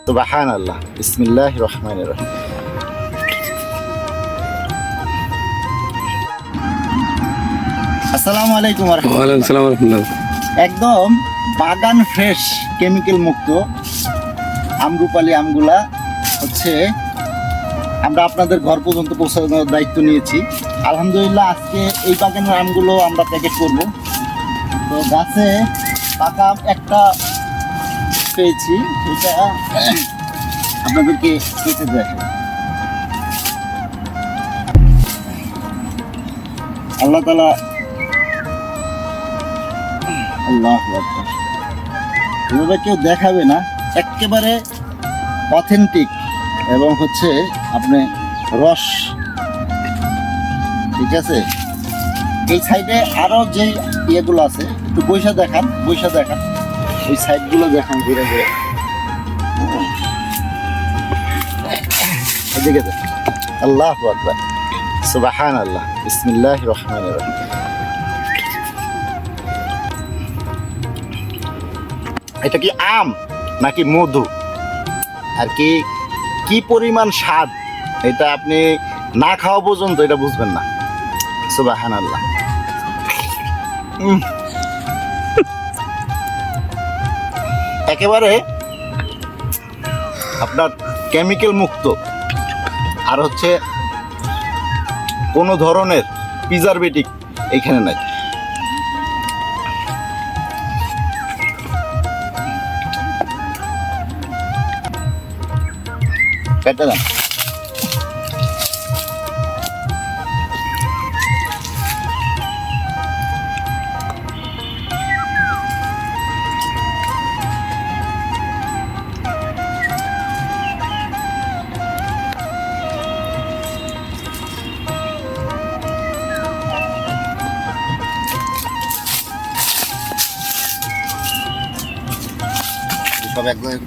সুবহানাল্লাহ, বিসমিল্লাহির রহমানির রহিম। আসসালামু আলাইকুম ওয়া রাহমাতুল্লাহ। ওয়ালাইকুম আসসালাম ওয়া রাহমাতুল্লাহ। একদম বাগান ফ্রেশ, কেমিক্যাল মুক্ত আমরুপালি আমগুলা হচ্ছে আমরা আপনাদের ঘর পর্যন্ত পৌঁছানোর দায়িত্ব নিয়েছি। আলহামদুলিল্লাহ, আজকে এই বাগানের আমগুলো আমরা প্যাকেট করব। তো গাছে পাকা আম একটা পেয়েছি, সেটা আপনাদেরকে কেটে দেখেন। আল্লাহ তাআলা, আল্লাহু আকবার, এভাবে কেউ দেখাবে না, একেবারে অথেন্টিক এবং হচ্ছে আপনি রস, ঠিক আছে। এই সাইডে আরো যে ইয়েগুলো আছে, একটু বৈশা দেখান ওই সাইডগুলো দেখান ঘুরে ঘুরে। এদিকে দেখেন। আল্লাহু আকবার, সুবহানাল্লাহ, বিসমিল্লাহির রহমানির রহিম। এটা কি আম নাকি মধু, আর কি পরিমাণ স্বাদ, এটা আপনি না খাওয়া পর্যন্ত এটা বুঝবেন না। সুবহানাল্লাহ। একেবারে আপনার কেমিক্যাল মুক্ত, আর হচ্ছে কোনো ধরনের প্রিজারভেটিভ এখানে নাই। কেটে দেন। সব এক জায়গায়